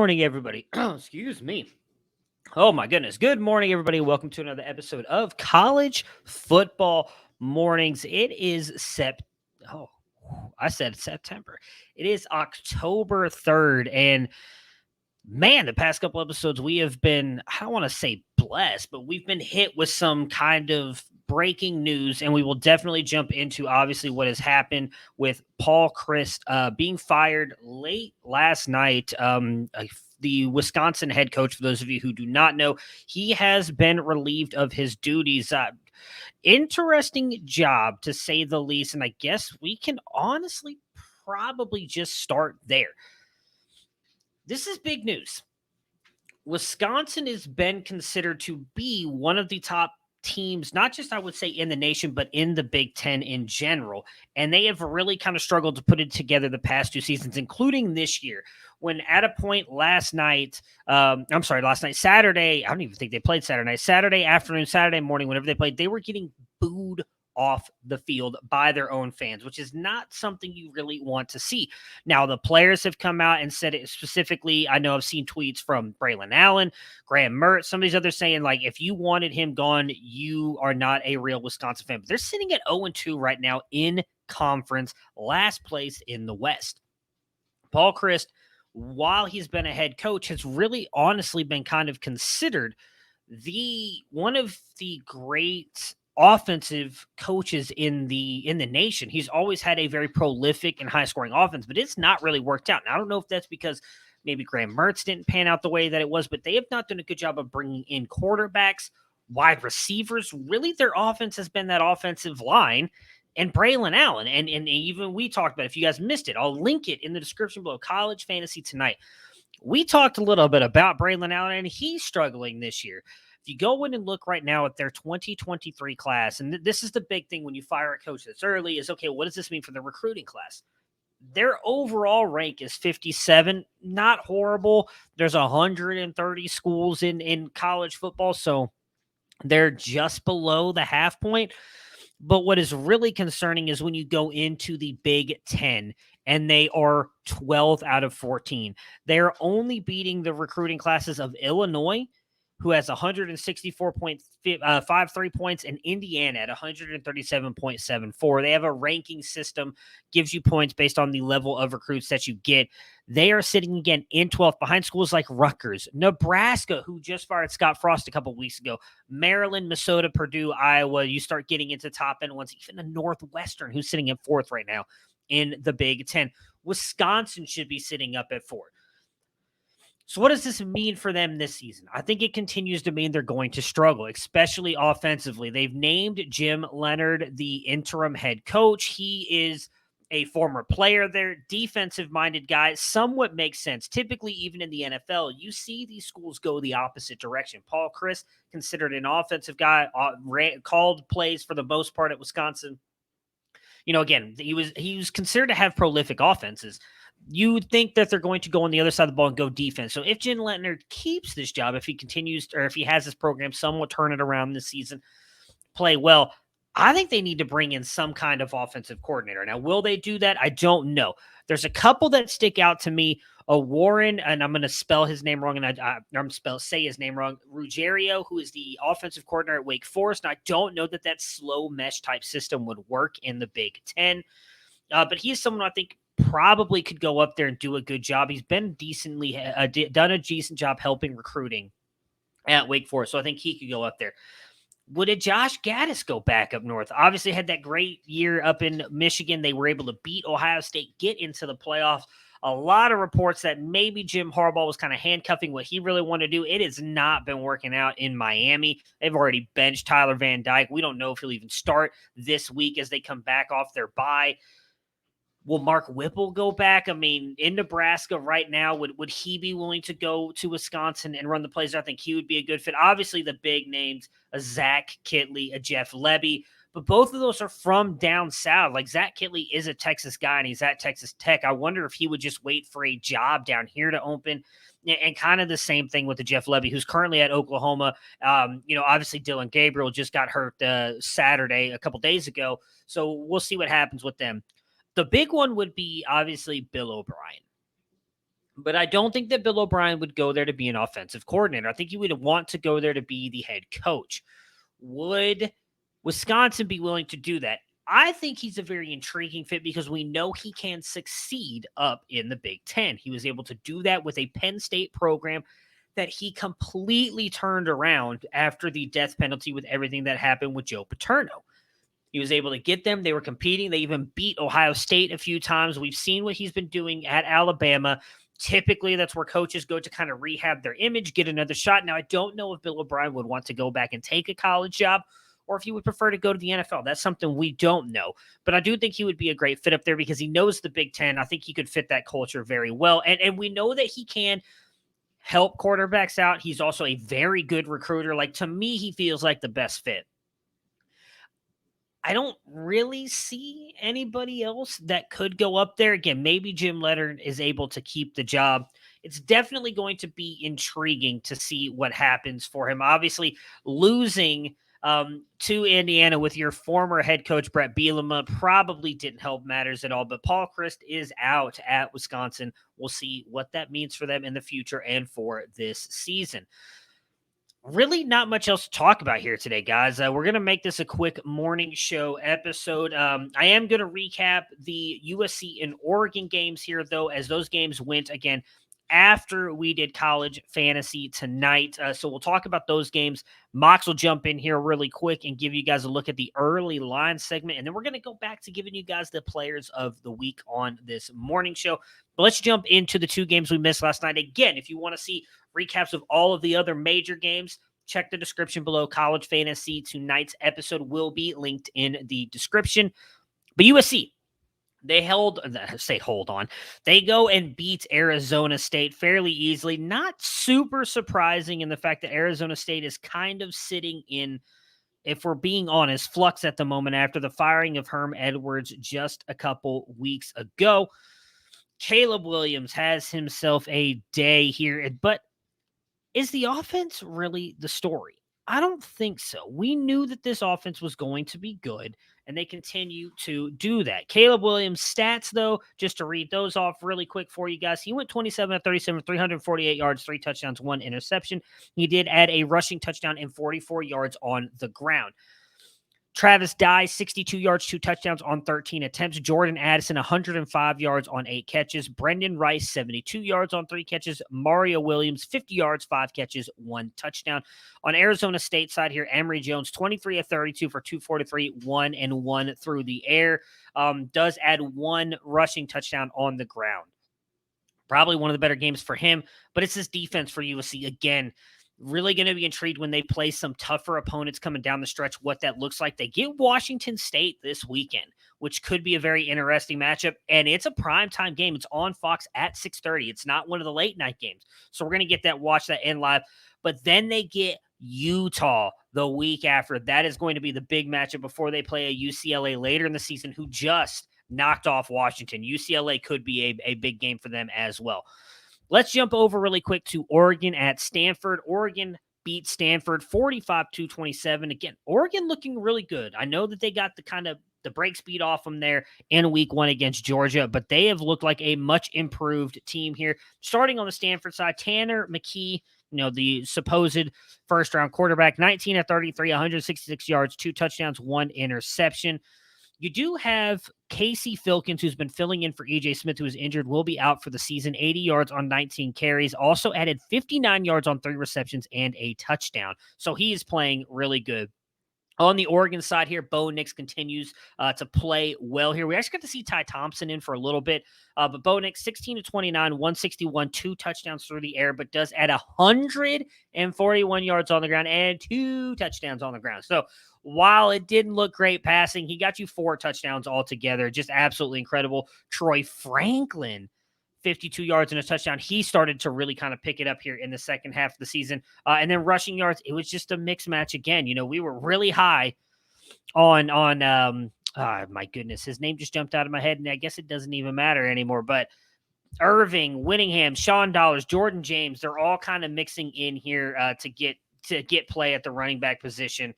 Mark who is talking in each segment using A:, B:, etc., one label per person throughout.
A: morning, everybody. Excuse me. Oh, my goodness. Good morning, everybody. Welcome to another episode of College Football Mornings. It is Oh, I said September. It is October 3rd. And man, the past couple episodes, we have been, I don't want to say blessed, but we've been hit with some kind of breaking news, and we will definitely jump into obviously what has happened with Paul Chryst being fired late last night. The Wisconsin head coach, for those of you who do not know, he has been relieved of his duties. Interesting job, to say the least, and I guess we can honestly probably just start there. This is big news. Wisconsin has been considered to be one of the top teams, not just I would say in the nation, but in the Big Ten in general. And they have really kind of struggled to put it together the past two seasons, including this year, when at a point Saturday, I don't even think they played Saturday night, Saturday afternoon, Saturday morning, whenever they played, they were getting booed off the field by their own fans, which is not something you really want to see. Now, the players have come out and said it specifically. I know I've seen tweets from Braylon Allen, Graham Mertz, some of these others saying, like, if you wanted him gone, you are not a real Wisconsin fan. But they're sitting at 0-2 right now in conference, last place in the West. Paul Chryst, while he's been a head coach, has really honestly been kind of considered one of the great offensive coaches in the nation. He's always had a very prolific and high scoring offense, but it's not really worked out. And I don't know if that's because maybe Graham Mertz didn't pan out the way that it was, but they have not done a good job of bringing in quarterbacks, wide receivers. Really, their offense has been that offensive line and Braylon Allen. And even we talked about it. If you guys missed it, I'll link it in the description below. College Fantasy Tonight. We talked a little bit about Braylon Allen, and he's struggling this year. If you go in and look right now at their 2023 class, and this is the big thing when you fire a coach this early, is, okay, what does this mean for the recruiting class? Their overall rank is 57, not horrible. There's 130 schools in college football, so they're just below the half point. But what is really concerning is when you go into the Big Ten, and they are 12 out of 14. They're only beating the recruiting classes of Illinois, who has 164.53 points, and Indiana at 137.74. They have a ranking system, gives you points based on the level of recruits that you get. They are sitting again in 12th behind schools like Rutgers, Nebraska, who just fired Scott Frost a couple weeks ago, Maryland, Minnesota, Purdue, Iowa. You start getting into top end ones, even a Northwestern, who's sitting at 4th right now in the Big Ten. Wisconsin should be sitting up at 4. So what does this mean for them this season? I think it continues to mean they're going to struggle, especially offensively. They've named Jim Leonhard the interim head coach. He is a former player there, defensive-minded guy. Somewhat makes sense. Typically, even in the NFL, you see these schools go the opposite direction. Paul Chryst, considered an offensive guy, called plays for the most part at Wisconsin. You know, again, he was considered to have prolific offenses. You would think that they're going to go on the other side of the ball and go defense. So if Jim Leonhard keeps this job, if he continues, or if he has this program somewhat turn it around this season, play well, I think they need to bring in some kind of offensive coordinator. Now, will they do that? I don't know. There's a couple that stick out to me. Warren, and I'm going to spell his name wrong, and say his name wrong. Ruggiero, who is the offensive coordinator at Wake Forest. Now, I don't know that slow mesh type system would work in the Big Ten, but he is someone I think probably could go up there and do a good job. He's been done a decent job helping recruiting at Wake Forest, so I think he could go up there. Would a Josh Gaddis go back up north? Obviously had that great year up in Michigan. They were able to beat Ohio State, get into the playoffs. A lot of reports that maybe Jim Harbaugh was kind of handcuffing what he really wanted to do. It has not been working out in Miami. They've already benched Tyler Van Dyke. We don't know if he'll even start this week as they come back off their bye. Will Mark Whipple go back? I mean, in Nebraska right now, would he be willing to go to Wisconsin and run the plays? I think he would be a good fit. Obviously, the big names, a Zach Kitley, a Jeff Lebby, but both of those are from down south. Like, Zach Kitley is a Texas guy, and he's at Texas Tech. I wonder if he would just wait for a job down here to open. And kind of the same thing with the Jeff Lebby, who's currently at Oklahoma. Obviously Dylan Gabriel just got hurt Saturday, a couple days ago. So we'll see what happens with them. The big one would be obviously Bill O'Brien. But I don't think that Bill O'Brien would go there to be an offensive coordinator. I think he would want to go there to be the head coach. Would Wisconsin be willing to do that? I think he's a very intriguing fit because we know he can succeed up in the Big Ten. He was able to do that with a Penn State program that he completely turned around after the death penalty with everything that happened with Joe Paterno. He was able to get them. They were competing. They even beat Ohio State a few times. We've seen what he's been doing at Alabama. Typically, that's where coaches go to kind of rehab their image, get another shot. Now, I don't know if Bill O'Brien would want to go back and take a college job or if he would prefer to go to the NFL. That's something we don't know. But I do think he would be a great fit up there because he knows the Big Ten. I think he could fit that culture very well. And we know that he can help quarterbacks out. He's also a very good recruiter. Like, to me, he feels like the best fit. I don't really see anybody else that could go up there. Again, maybe Jim Leonhard is able to keep the job. It's definitely going to be intriguing to see what happens for him. Obviously, losing to Indiana with your former head coach, Brett Bielema, probably didn't help matters at all. But Paul Chryst is out at Wisconsin. We'll see what that means for them in the future and for this season. Really not much else to talk about here today, guys. We're going to make this a quick morning show episode. I am going to recap the USC and Oregon games here, though, as those games went, again, after we did college fantasy tonight. So we'll talk about those games. Mox will jump in here really quick and give you guys a look at the early line segment. And then we're going to go back to giving you guys the players of the week on this morning show. But let's jump into the two games we missed last night. Again, if you want to see recaps of all of the other major games, check the description below. College Fantasy tonight's episode will be linked in the description. But USC, they hold on. They go and beat Arizona State fairly easily. Not super surprising in the fact that Arizona State is kind of sitting in, if we're being honest, flux at the moment after the firing of Herm Edwards just a couple weeks ago. Caleb Williams has himself a day here, but is the offense really the story? I don't think so. We knew that this offense was going to be good, and they continue to do that. Caleb Williams' stats, though, just to read those off really quick for you guys. He went 27 of 37, 348 yards, 3 touchdowns, 1 interception. He did add a rushing touchdown and 44 yards on the ground. Travis Dye, 62 yards, 2 touchdowns on 13 attempts. Jordan Addison, 105 yards on 8 catches. Brendan Rice, 72 yards on 3 catches. Mario Williams, 50 yards, 5 catches, 1 touchdown. On Arizona State side here, Emory Jones, 23 of 32 for 243, 1 through the air. Does add 1 rushing touchdown on the ground. Probably one of the better games for him, but it's this defense for USC. Again, really going to be intrigued when they play some tougher opponents coming down the stretch, what that looks like. They get Washington State this weekend, which could be a very interesting matchup, and it's a primetime game. It's on Fox at 6:30. It's not one of the late night games, so we're going to watch that in live. But then they get Utah the week after. That is going to be the big matchup before they play a UCLA later in the season who just knocked off Washington. UCLA could be a big game for them as well. Let's jump over really quick to Oregon at Stanford. Oregon beat Stanford 45-27. Again, Oregon looking really good. I know that they got the break speed off them there in week 1 against Georgia, but they have looked like a much improved team here. Starting on the Stanford side, Tanner McKee, the supposed first-round quarterback, 19 of 33, 166 yards, 2 touchdowns, 1 interception. You do have Casey Filkins, who's been filling in for E.J. Smith, who is injured, will be out for the season. 80 yards on 19 carries. Also added 59 yards on 3 receptions and a touchdown. So he is playing really good. On the Oregon side here, Bo Nix continues to play well here. We actually got to see Ty Thompson in for a little bit, but Bo Nix, 16 of 29, 161, 2 touchdowns through the air, but does add 141 yards on the ground and 2 touchdowns on the ground. So while it didn't look great passing, he got you 4 touchdowns altogether. Just absolutely incredible. Troy Franklin, 52 yards and a touchdown. He started to really kind of pick it up here in the second half of the season. And then rushing yards, it was just a mixed match again. We were really high on my goodness, his name just jumped out of my head, and I guess it doesn't even matter anymore. But Irving, Whittingham, Sean Dollars, Jordan James, they're all kind of mixing in here to get play at the running back position.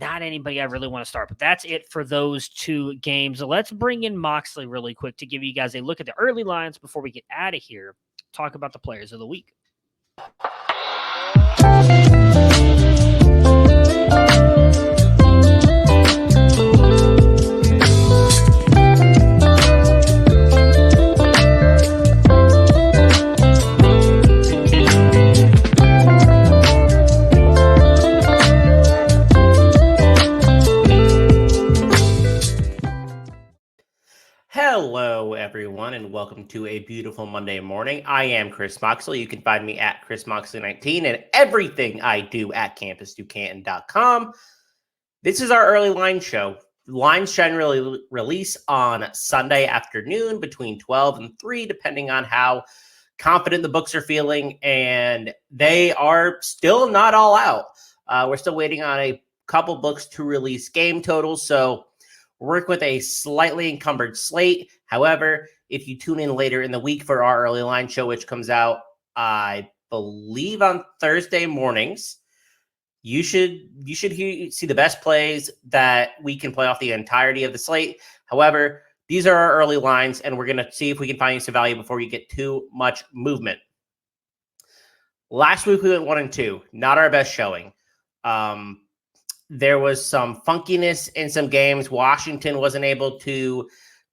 A: Not anybody I really want to start, but that's it for those 2 games. Let's bring in Moxley really quick to give you guys a look at the early lines before we get out of here. talk about the players of the week.
B: Hello, everyone, and welcome to a beautiful Monday morning. I am Chris Moxley. You can find me at ChrisMoxley19 and everything I do at CampusDoCanton.com. This is our early line show. Lines generally release on Sunday afternoon between 12 and 3, depending on how confident the books are feeling, and they are still not all out. We're still waiting on a couple books to release game totals, so work with a slightly encumbered slate. However, if you tune in later in the week for our early line show, which comes out, I believe, on Thursday mornings, you should see the best plays that we can play off the entirety of the slate. However, these are our early lines, and we're going to see if we can find some value before you get too much movement. Last week, we went 1-2. Not our best showing. There was some funkiness in some games. Washington wasn't able to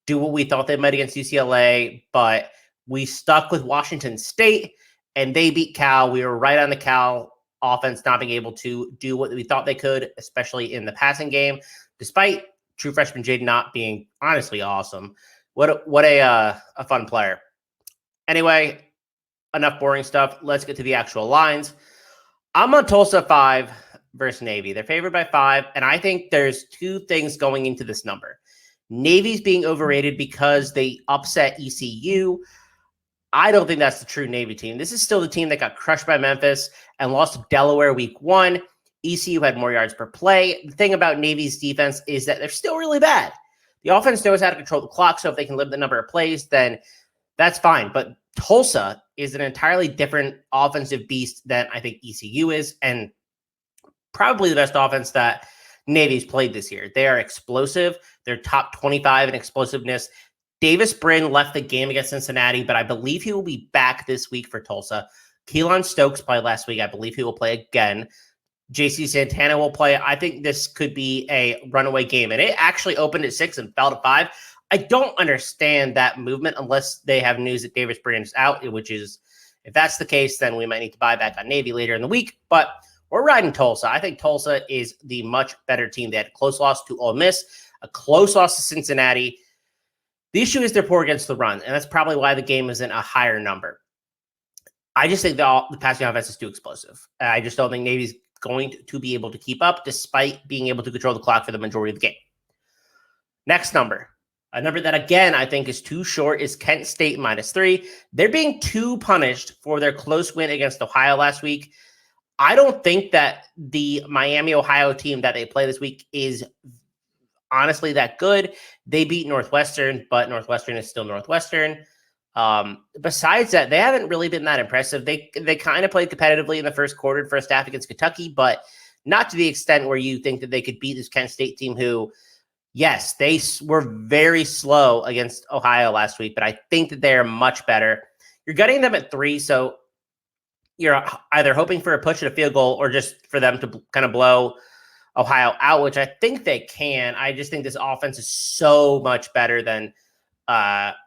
B: do what we thought they might against UCLA, but we stuck with Washington State, and they beat Cal. We were right on the Cal offense not being able to do what we thought they could, especially in the passing game, despite true freshman Jaden not being honestly awesome. What a fun player. Anyway, enough boring stuff. Let's get to the actual lines. I'm on Tulsa 5 versus Navy. They're favored by 5, and I think there's two things going into this number. Navy's being overrated because they upset ECU. I don't think that's the true Navy team. This is still the team that got crushed by Memphis and lost to Delaware week 1. ECU had more yards per play. The thing about Navy's defense is that they're still really bad. The offense knows how to control the clock, so if they can limit the number of plays, then that's fine. But Tulsa is an entirely different offensive beast than I think ECU is, and probably the best offense that Navy's played this year. They are explosive. They're top 25 in explosiveness. Davis Brin left the game against Cincinnati, but I believe he will be back this week for Tulsa. Keelan Stokes played last week. I believe he will play again. JC Santana will play. I think this could be a runaway game, and it actually opened at 6 and fell to 5. I don't understand that movement unless they have news that Davis Brin is out, which is, if that's the case, then we might need to buy back on Navy later in the week, but we're riding Tulsa. I think Tulsa is the much better team. They had a close loss to Ole Miss, a close loss to Cincinnati. The issue is they're poor against the run, and that's probably why the game isn't a higher number. I just think the passing offense is too explosive. I just don't think Navy's going to be able to keep up despite being able to control the clock for the majority of the game. Next number. A number that, again, I think is too short is Kent State -3. They're being too punished for their close win against Ohio last week. I don't think that the Miami, Ohio team that they play this week is honestly that good. They beat Northwestern, but Northwestern is still Northwestern. Besides that, they haven't really been that impressive. They kind of played competitively in the first quarter, first half against Kentucky, but not to the extent where you think that they could beat this Kent State team who, yes, they were very slow against Ohio last week, but I think that they're much better. You're getting them at 3, so you're either hoping for a push at a field goal or just for them to kind of blow Ohio out, which I think they can. I just think this offense is so much better than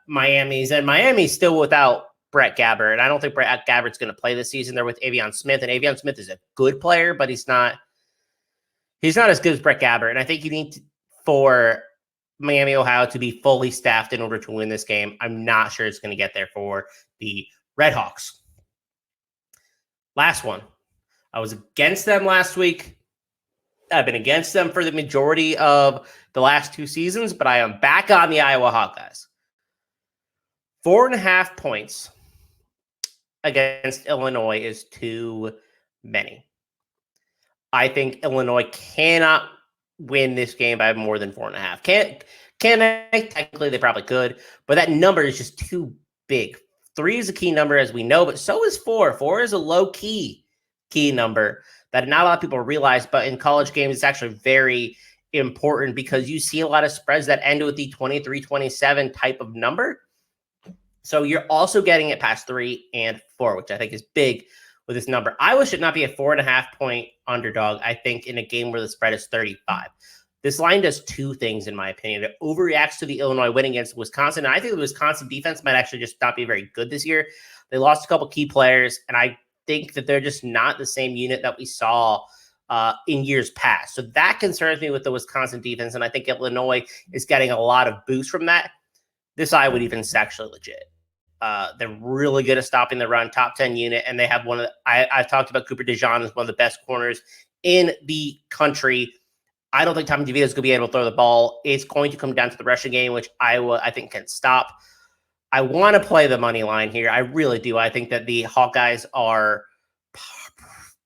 B: Miami's, and Miami's still without Brett Gabbert, and I don't think Brett Gabbert's going to play this season. They're with Avion Smith, and Avion Smith is a good player, but he's not as good as Brett Gabbert, and I think you need for Miami, Ohio to be fully staffed in order to win this game. I'm not sure it's going to get there for the Redhawks. Last one. I was against them last week. I've been against them for the majority of the last 2 seasons, but I am back on the Iowa Hawkeyes. 4.5 points against Illinois is too many. I think Illinois cannot win this game by more than 4.5. Can they? Technically, they probably could, but that number is just too big. 3 is a key number, as we know, but so is 4. 4 is a low-key number that not a lot of people realize, but in college games, it's actually very important because you see a lot of spreads that end with the 23-27 type of number. So you're also getting it past 3 and 4, which I think is big with this number. Iowa should not be a 4.5-point underdog, I think, in a game where the spread is 35. This line does two things, in my opinion. It overreacts to the Illinois win against Wisconsin. And I think the Wisconsin defense might actually just not be very good this year. They lost a couple key players, and I think that they're just not the same unit that we saw in years past. So that concerns me with the Wisconsin defense, and I think Illinois is getting a lot of boost from that. This Iowa defense is actually legit. They're really good at stopping the run, top 10 unit, and they have one of the, I've talked about Cooper DeJean as one of the best corners in the country. I don't think Tommy DeVito is going to be able to throw the ball. It's going to come down to the rushing game, which Iowa, I think, can stop. I want to play the money line here. I really do. I think that the Hawkeyes are,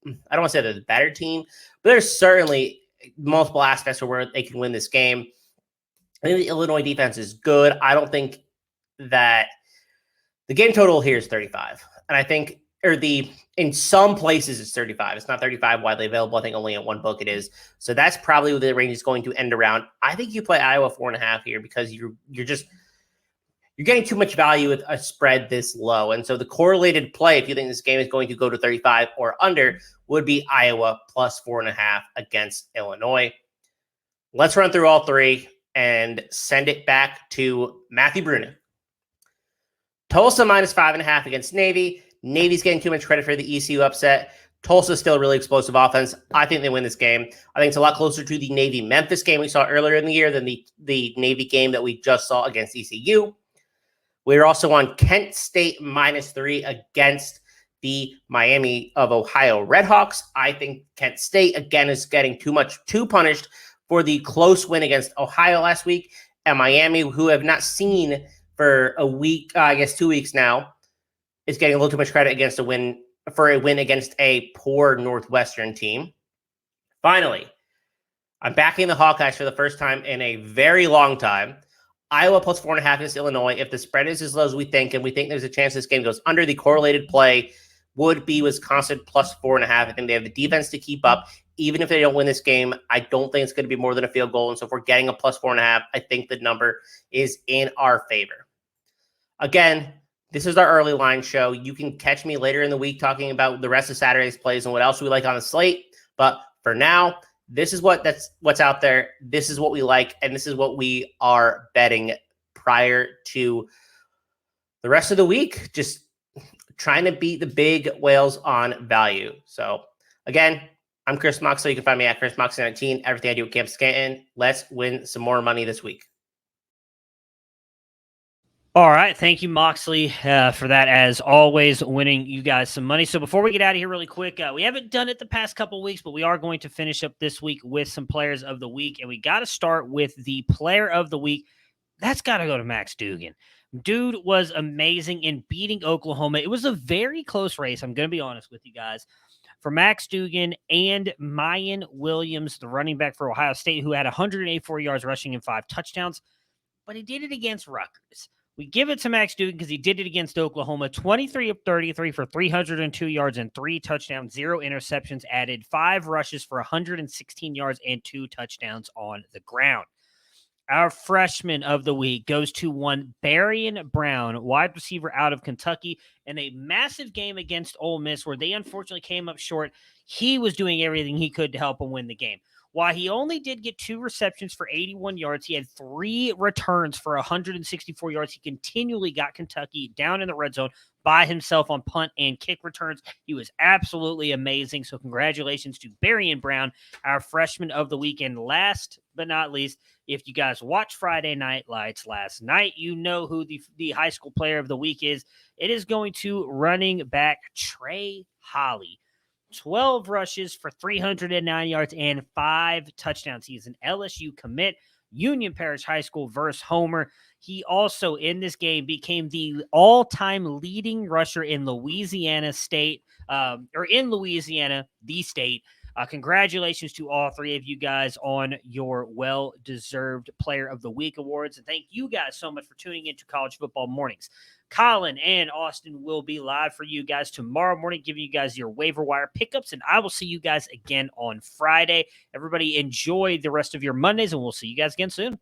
B: I don't want to say they're the better team, but there's certainly multiple aspects of where they can win this game. I think the Illinois defense is good. I don't think that the game total here is 35. And I think, in some places it's 35. It's not 35 widely available. I think only at one book it is. So that's probably what the range is going to end around. I think you play Iowa 4.5 here because you're getting too much value with a spread this low. And so the correlated play, if you think this game is going to go to 35 or under, would be Iowa plus 4.5 against Illinois. Let's run through all three and send it back to Matthew Bruno. Tulsa minus 5.5 against Navy. Navy's getting too much credit for the ECU upset. Tulsa's still a really explosive offense. I think they win this game. I think it's a lot closer to the Navy-Memphis game we saw earlier in the year than the Navy game that we just saw against ECU. We're also on Kent State minus 3 against the Miami of Ohio Redhawks. I think Kent State, again, is getting too punished for the close win against Ohio last week. And Miami, who have not seen for a week, 2 weeks now, is getting a little too much credit against a win against a poor Northwestern team. Finally, I'm backing the Hawkeyes for the first time in a very long time. Iowa plus 4.5 against Illinois. If the spread is as low as we think, and we think there's a chance this game goes under, the correlated play would be Wisconsin plus 4.5. I think they have the defense to keep up. Even if they don't win this game, I don't think it's going to be more than a field goal. And so if we're getting a plus 4.5, I think the number is in our favor. Again, this is our early line show. You can catch me later in the week talking about the rest of Saturday's plays and what else we like on the slate. But for now, this is what's out there. This is what we like, and this is what we are betting prior to the rest of the week. Just trying to beat the big whales on value. So again, I'm Chris Moxley. You can find me at Chris Moxley19. Everything I do at Camp Scranton. Let's win some more money this week.
A: All right. Thank you, Moxley, for that, as always, winning you guys some money. So before we get out of here really quick, we haven't done it the past couple weeks, but we are going to finish up this week with some players of the week. And we got to start with the player of the week. That's got to go to Max Duggan. Dude was amazing in beating Oklahoma. It was a very close race. I'm going to be honest with you guys. For Max Duggan and Mayan Williams, the running back for Ohio State, who had 184 yards rushing and 5 touchdowns, but he did it against Rutgers. We give it to Max Duggan because he did it against Oklahoma. 23 of 33 for 302 yards and 3 touchdowns, 0 interceptions, added 5 rushes for 116 yards and 2 touchdowns on the ground. Our freshman of the week goes to one Barian Brown, wide receiver out of Kentucky, in a massive game against Ole Miss where they unfortunately came up short. He was doing everything he could to help them win the game. While he only did get 2 receptions for 81 yards, he had 3 returns for 164 yards. He continually got Kentucky down in the red zone by himself on punt and kick returns. He was absolutely amazing. So congratulations to Barian Brown, our freshman of the week. And last but not least, if you guys watched Friday Night Lights last night, you know who the high school player of the week is. It is going to running back Trey Holly. 12 rushes for 309 yards and 5 touchdowns. He's an LSU commit, Union Parish High School versus Homer. He also, in this game, became the all-time leading rusher in Louisiana State, the state. Congratulations to all 3 of you guys on your well-deserved Player of the Week awards. And thank you guys so much for tuning into College Football Mornings. Colin and Austin will be live for you guys tomorrow morning, giving you guys your waiver wire pickups, and I will see you guys again on Friday. Everybody enjoy the rest of your Mondays, and we'll see you guys again soon.